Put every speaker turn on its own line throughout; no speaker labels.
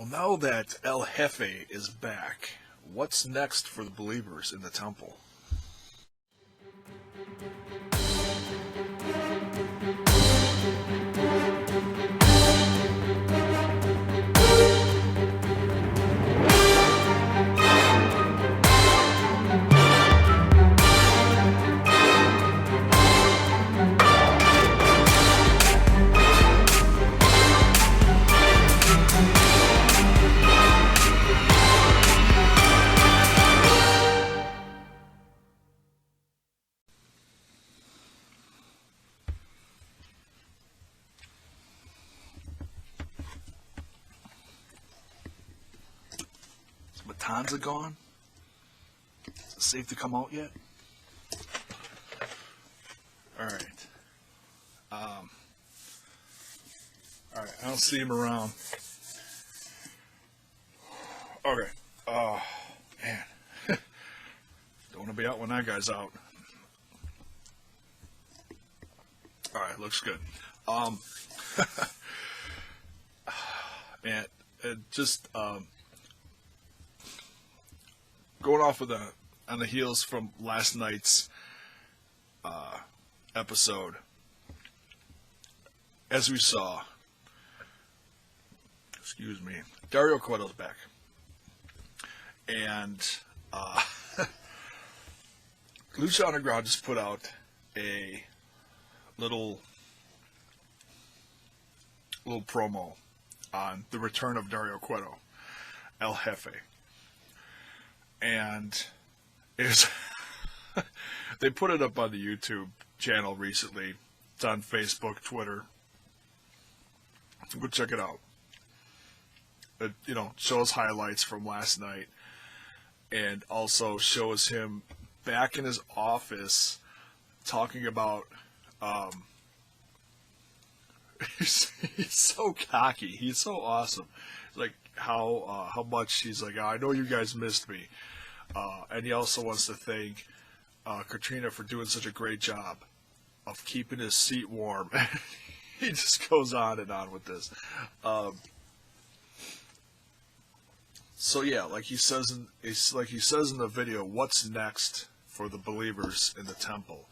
Well, now that El Jefe is back, what's next for the believers in the temple? Is Matanza gone? Is it safe to come out yet? Alright. Alright, I don't see him around. Okay. Man. Don't want to be out when that guy's out. Alright, looks good. Man, just going off of on the heels from last night's episode, as we saw, excuse me, Dario Cueto's back, and Lucha Underground just put out a little promo on the return of Dario Cueto, El Jefe, and is they put it up on the YouTube channel recently. It's on Facebook, Twitter. So go check it out. It, shows highlights from last night, and also shows him back in his office talking about. He's so cocky. He's so awesome. Like how much he's like, I know you guys missed me, and he also wants to thank Katrina for doing such a great job of keeping his seat warm. He just goes on and on with this. So yeah, like he says in the video, what's next for the believers in the temple?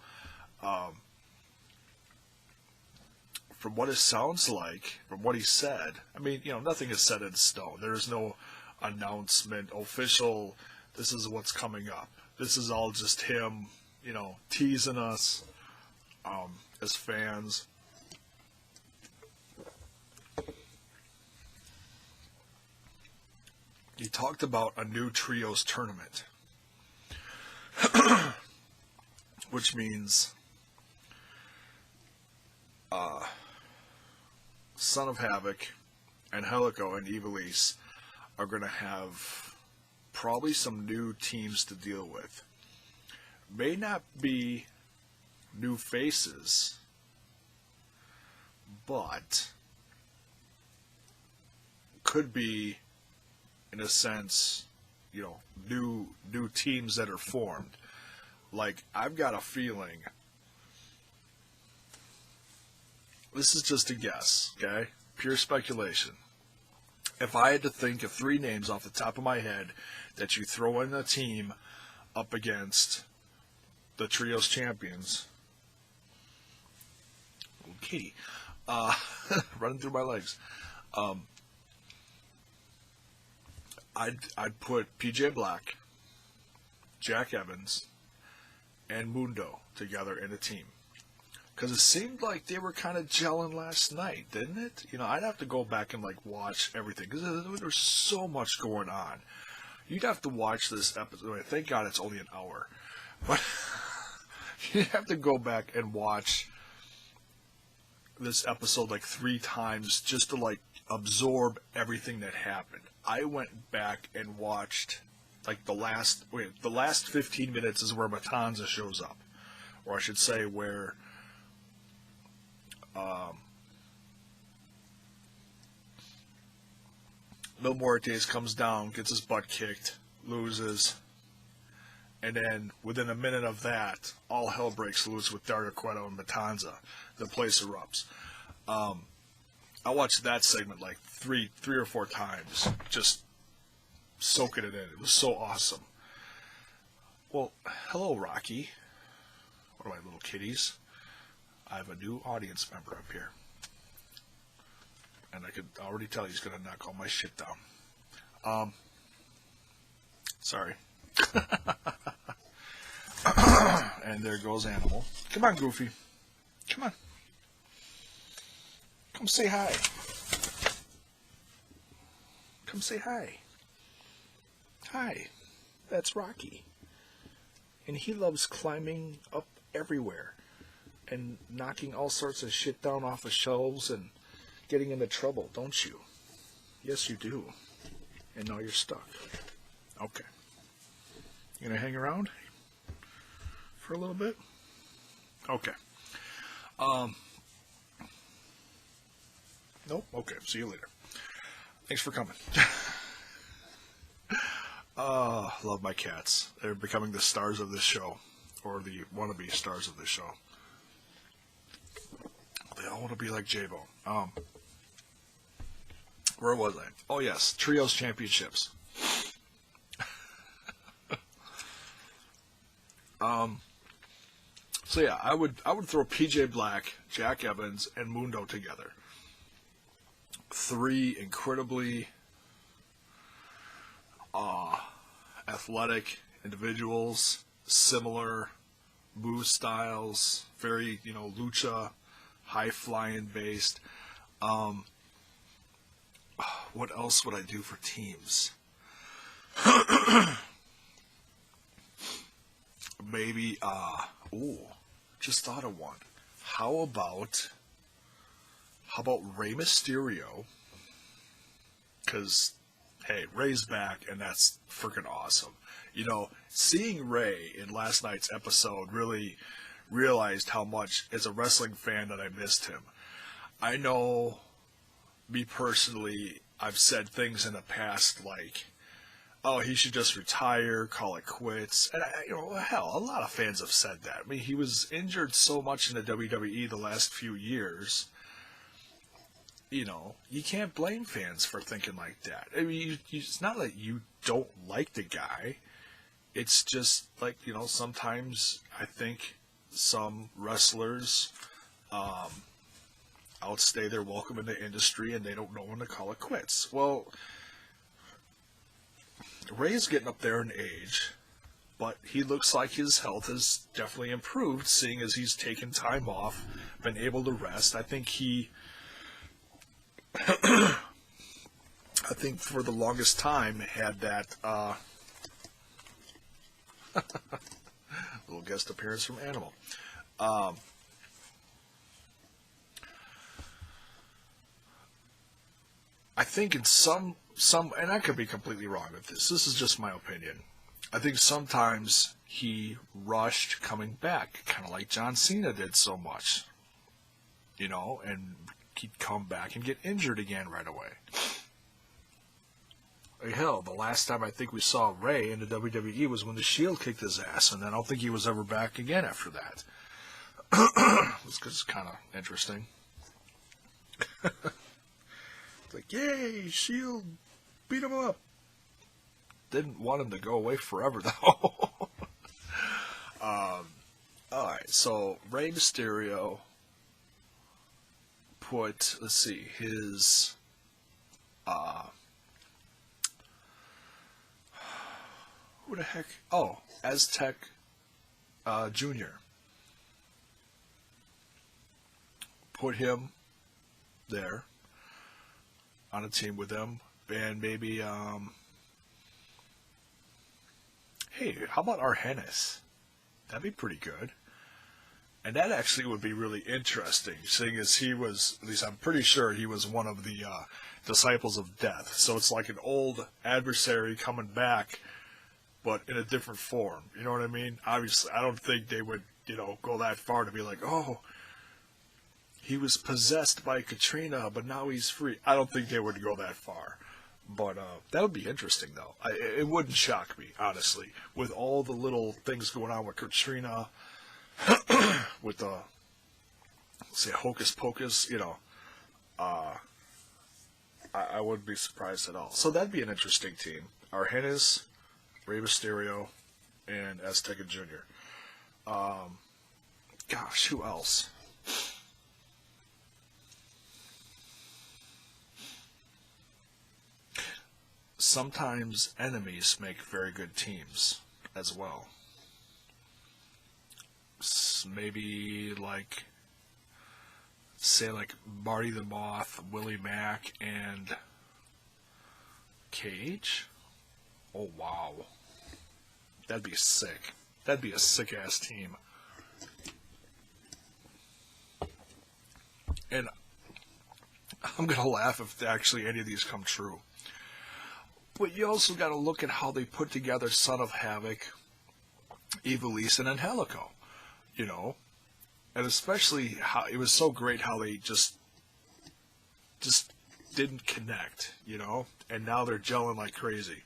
From what it sounds like, from what he said, I mean, nothing is set in stone. There is no announcement, official, this is what's coming up. This is all just him, teasing us as fans. He talked about a new trios tournament, which means Son of Havoc and Helico and Evilise are going to have probably some new teams to deal with. May not be new faces, but could be, in a sense, new teams that are formed. Like, I've got a feeling. This is just a guess, okay? Pure speculation. If I had to think of 3 names off the top of my head that you throw in a team up against the Trios champions, okay, running through my legs, I'd put PJ Black, Jack Evans, and Mundo together in a team. Because it seemed like they were kind of gelling last night, didn't it? I'd have to go back and watch everything because there's so much going on. You'd have to watch this episode. I mean, thank God it's only an hour, but you'd have to go back and watch this episode 3 times just to absorb everything that happened. I went back and watched the last 15 minutes is where Matanza shows up, or I should say where. Mil Muertes comes down, gets his butt kicked, loses, and then within a minute of that, all hell breaks loose with Dario Cueto and Matanza. The place erupts. I watched that segment like three or four times, just soaking it in. It was so awesome. Well, hello, Rocky. What are my little kitties? I have a new audience member up here. And I could already tell he's going to knock all my shit down. Sorry. And there goes Animal. Come on, Goofy. Come on. Come say hi. Come say hi. Hi. That's Rocky. And he loves climbing up everywhere and knocking all sorts of shit down off of shelves and getting into trouble, don't you? Yes, you do. And now you're stuck. Okay. You gonna hang around for a little bit? Okay. Nope. Okay. See you later. Thanks for coming. Love my cats. They're becoming the stars of this show, or the wannabe stars of this show. They all want to be like J-Bone. Where was I? Oh yes, Trios Championships. So yeah, I would throw PJ Black, Jack Evans, and Mundo together. Three incredibly athletic individuals, similar move styles, very, lucha, high flying based. What else would I do for teams? Maybe, just thought of one. How about Rey Mysterio? Because, hey, Rey's back, and that's freaking awesome. Seeing Rey in last night's episode really realized how much, as a wrestling fan, that I missed him. I know, me personally, I've said things in the past like, oh, he should just retire, call it quits. And, hell, a lot of fans have said that. I mean, he was injured so much in the WWE the last few years. You can't blame fans for thinking like that. I mean, it's not that you don't like the guy. It's just like, sometimes I think some wrestlers outstay their welcome in the industry and they don't know when to call it quits. Well, Rey's getting up there in age, but he looks like his health has definitely improved, seeing as he's taken time off, been able to rest. I think for the longest time had that little guest appearance from Animal. I think in some, and I could be completely wrong with this. This is just my opinion. I think sometimes he rushed coming back, kind of like John Cena did so much, and he'd come back and get injured again right away. Hell, the last time I think we saw Rey in the WWE was when the Shield kicked his ass, and then I don't think he was ever back again after that. It's kind of interesting. It's like, yay, Shield beat him up. Didn't want him to go away forever, though. Alright, so Rey Mysterio put, let's see, his, who the heck? Oh, Aztec Jr. Put him there on a team with them, and maybe, hey, how about Argenis? That'd be pretty good. And that actually would be really interesting, seeing as he was, at least I'm pretty sure he was one of the disciples of death. So it's like an old adversary coming back, but in a different form. You know what I mean? Obviously, I don't think they would, go that far to be like, oh, he was possessed by Katrina, but now he's free. I don't think they would go that far. But that would be interesting, though. It wouldn't shock me, honestly, with all the little things going on with Katrina, with the, say, hocus pocus, I wouldn't be surprised at all. So that'd be an interesting team. Argenis, Rey Mysterio, and Azteca Jr. Gosh, who else? Sometimes enemies make very good teams as well. Maybe like, say like Marty the Moth, Willie Mack, and Cage. Oh wow, that'd be sick. That'd be a sick ass team. And I'm gonna laugh if actually any of these come true. But you also got to look at how they put together Son of Havoc, Evilise, and Angelico. You know, and especially how it was so great how they just didn't connect. You know, and now they're gelling like crazy.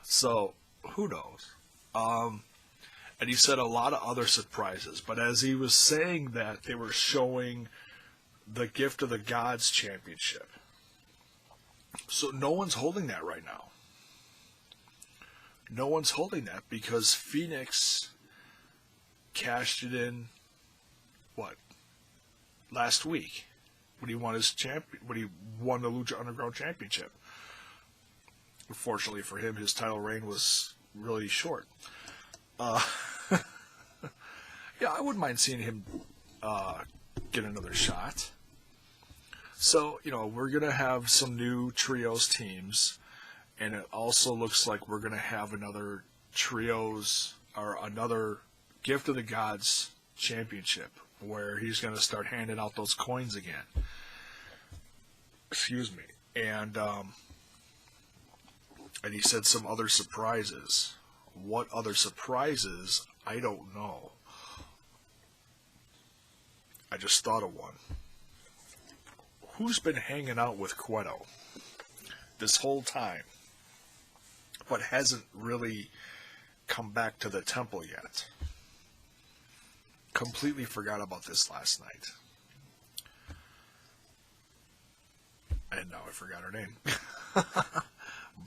So who knows? And he said a lot of other surprises. But as he was saying that, they were showing the Gift of the Gods Championship. So no one's holding that right now. No one's holding that because Phoenix cashed it in, what, last week when he won when he won the Lucha Underground Championship. Unfortunately for him, his title reign was really short. Yeah, I wouldn't mind seeing him get another shot. So, we're going to have some new trios teams, and it also looks like we're going to have another trios, or another Gift of the Gods championship, where he's going to start handing out those coins again. Excuse me. And he said some other surprises. What other surprises? I don't know. I just thought of one. Who's been hanging out with Cueto this whole time, but hasn't really come back to the temple yet? Completely forgot about this last night. And now I forgot her name.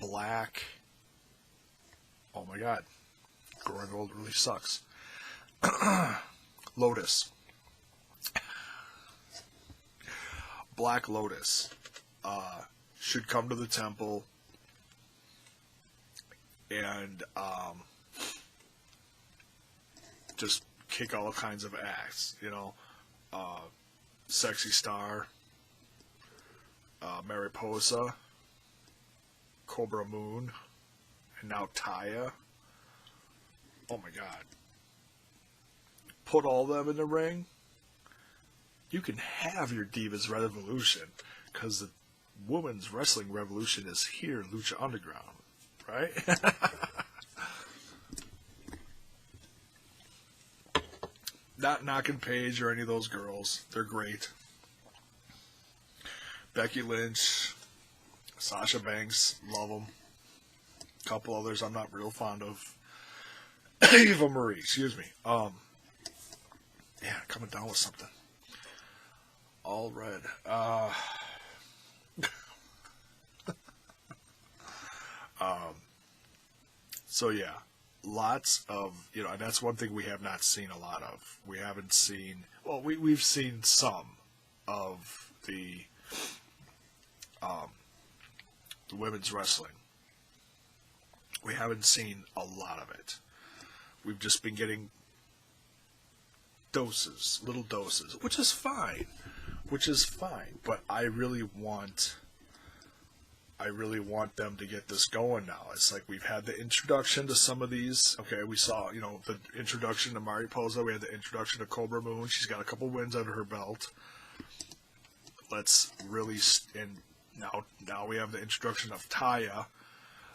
Black. Oh my god. Growing old really sucks. Lotus. Black Lotus should come to the temple and just kick all kinds of ass, Sexy Star, Mariposa, Cobra Moon, and now Taya. Oh my god. Put all of them in the ring. You can have your Divas Revolution, because the women's wrestling revolution is here in Lucha Underground, right? Not knocking Paige or any of those girls. They're great. Becky Lynch, Sasha Banks, love them. A couple others I'm not real fond of. Eva Marie, excuse me. Yeah, coming down with something. All red. So yeah, lots of, and that's one thing we have not seen a lot of. We haven't seen, well, we've seen some of the women's wrestling. We haven't seen a lot of it. We've just been getting doses, little doses, which is fine. But I really want them to get this going now. It's like we've had the introduction to some of these. Okay, we saw, the introduction to Mariposa. We had the introduction to Cobra Moon. She's got a couple wins under her belt. Let's really, and now we have the introduction of Taya.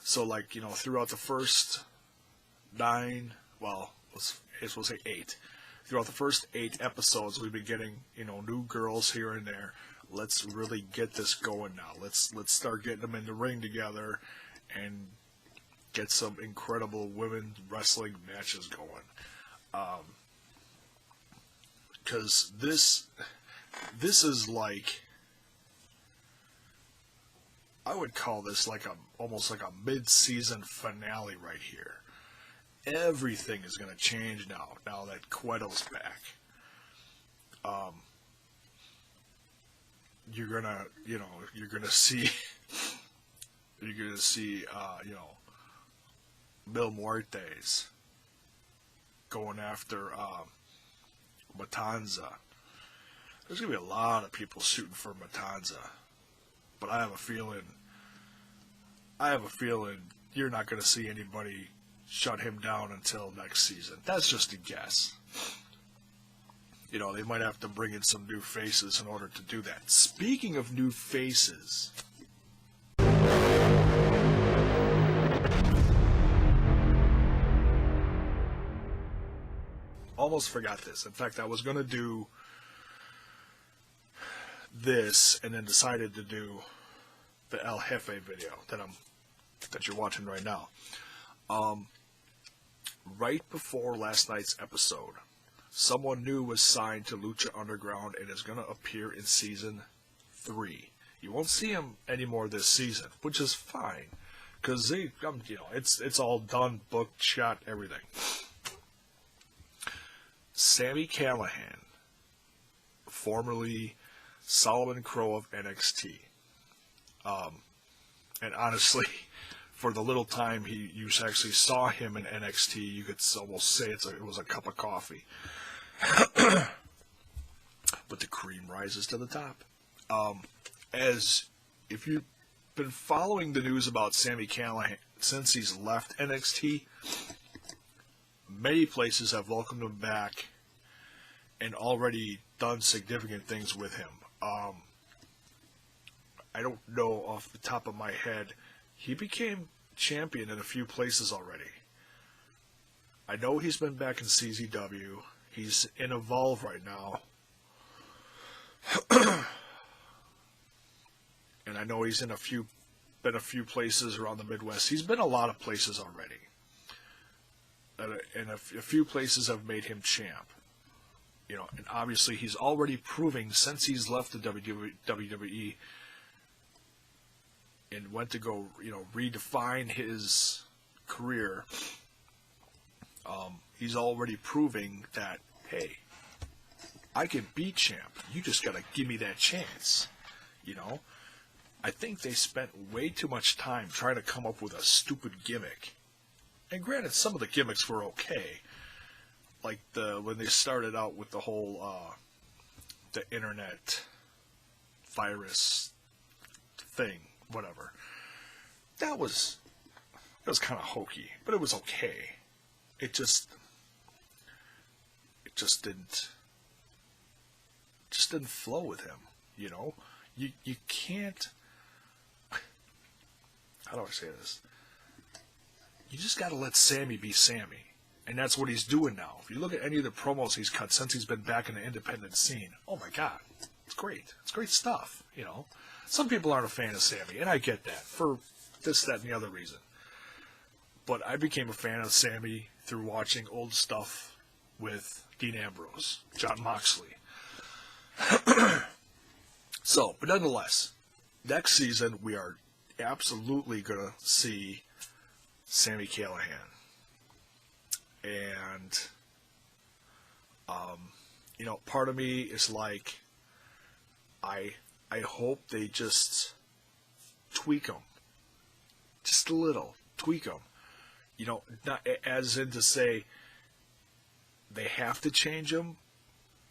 So throughout the first 9, well, we'll say 8. Throughout the first 8 episodes, we've been getting, new girls here and there. Let's really get this going now. Let's start getting them in the ring together and get some incredible women wrestling matches going. Because this is like I would call this like almost like a mid-season finale right here. Everything is going to change now that Cueto's back. You're gonna see Mil Muertes going after Matanza. There's gonna be a lot of people shooting for Matanza, but I have a feeling you're not gonna see anybody shut him down until next season. That's just a guess. They might have to bring in some new faces in order to do that. Speaking of new faces, almost forgot this. In fact, I was going to do this and then decided to do the El Jefe video that you're watching right now. Right before last night's episode, someone new was signed to Lucha Underground and is going to appear in season 3. You won't see him anymore this season, which is fine, because it's all done, booked, shot, everything. Sami Callihan, formerly Solomon Crow of NXT, and honestly, for the little time you actually saw him in NXT, you could almost say it was a cup of coffee. But the cream rises to the top. As if you've been following the news about Sami Callihan since he's left NXT, many places have welcomed him back and already done significant things with him. I don't know off the top of my head. He became champion in a few places already. I know he's been back in CZW. He's in Evolve right now. And I know he's been a few places around the Midwest. He's been a lot of places already. And a few places have made him champ. And obviously he's already proving since he's left the WWE and went to go, redefine his career. He's already proving that, hey, I can be champ. You just gotta give me that chance. I think they spent way too much time trying to come up with a stupid gimmick. And granted, some of the gimmicks were okay. Like when they started out with the whole the internet virus thing, whatever. That was kind of hokey, but it was okay. It just didn't flow with him. You can't. How do I say this? You just got to let Sammy be Sammy. And that's what he's doing now. If you look at any of the promos he's cut since he's been back in the independent scene, oh my God, it's great. It's great stuff, Some people aren't a fan of Sammy, and I get that, for this, that, and the other reason. But I became a fan of Sammy through watching old stuff with Dean Ambrose, Jon Moxley. But nonetheless, next season we are absolutely going to see Sami Callihan. And, part of me is like, I hope they just tweak him. Just a little. Tweak him. Not as in to say they have to change him.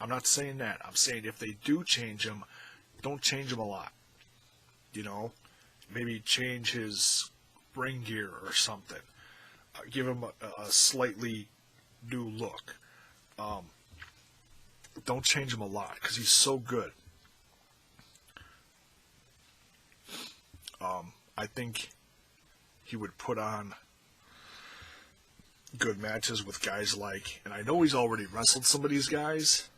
I'm not saying that. I'm saying if they do change him, don't change him a lot. Maybe change his ring gear or something. Give him a slightly new look. Don't change him a lot because he's so good. I think he would put on good matches with guys like, and I know he's already wrestled some of these guys.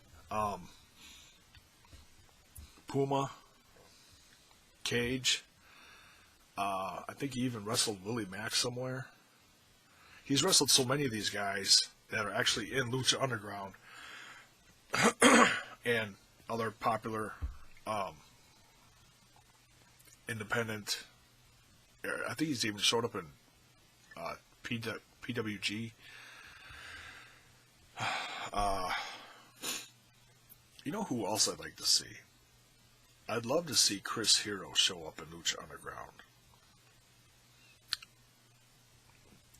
Puma, Cage. I think he even wrestled Willie Mack somewhere. He's wrestled so many of these guys that are actually in Lucha Underground and other popular independent I think he's even showed up in PWG. You know who else I'd like to see? I'd love to see Chris Hero show up in Lucha Underground.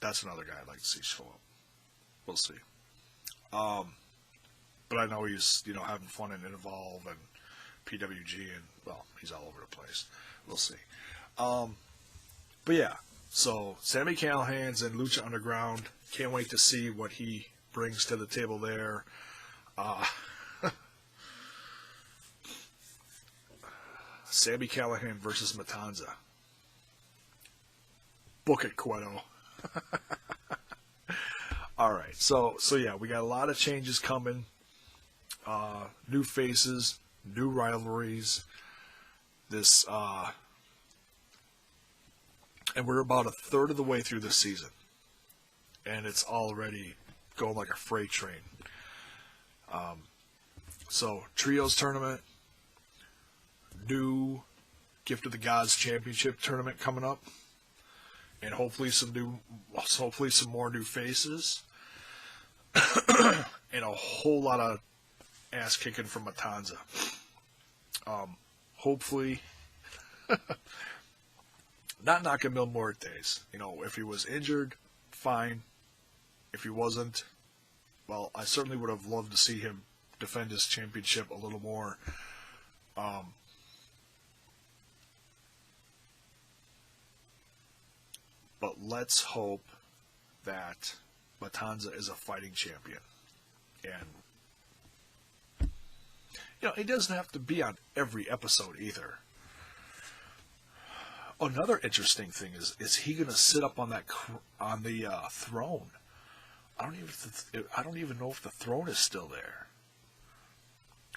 That's another guy I'd like to see show up. We'll see. But I know he's, having fun in Evolve and PWG, and, well, he's all over the place. We'll see. But yeah, so Sami Callihan's in Lucha Underground. Can't wait to see what he brings to the table there. Sami Callihan versus Matanza. Book it, Cueto. All right, so yeah, we got a lot of changes coming. New faces, new rivalries. This, and we're about a third of the way through this season, and it's already going like a freight train. So trios tournament, new Gift of the Gods Championship tournament coming up, and hopefully some more new faces, and a whole lot of ass kicking from Matanza. Hopefully, not knocking Mil Muertes. If he was injured, fine. If he wasn't, well, I certainly would have loved to see him defend his championship a little more. But let's hope that Matanza is a fighting champion. And, he doesn't have to be on every episode either. Another interesting thing is he going to sit up on the throne? I don't even know if the throne is still there.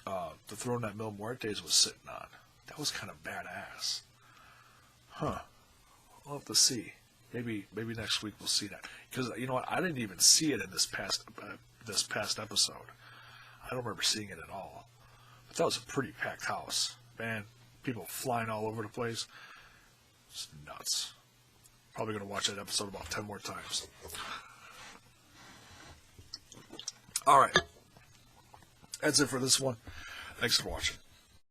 The throne that Mil Muertes was sitting on. That was kind of badass. Huh. We'll have to see. Maybe next week we'll see that. Because you know what? I didn't even see it in this past episode. I don't remember seeing it at all. But that was a pretty packed house. Man, people flying all over the place. It's nuts. Probably going to watch that episode about 10 more times. All right. That's it for this one. Thanks for watching.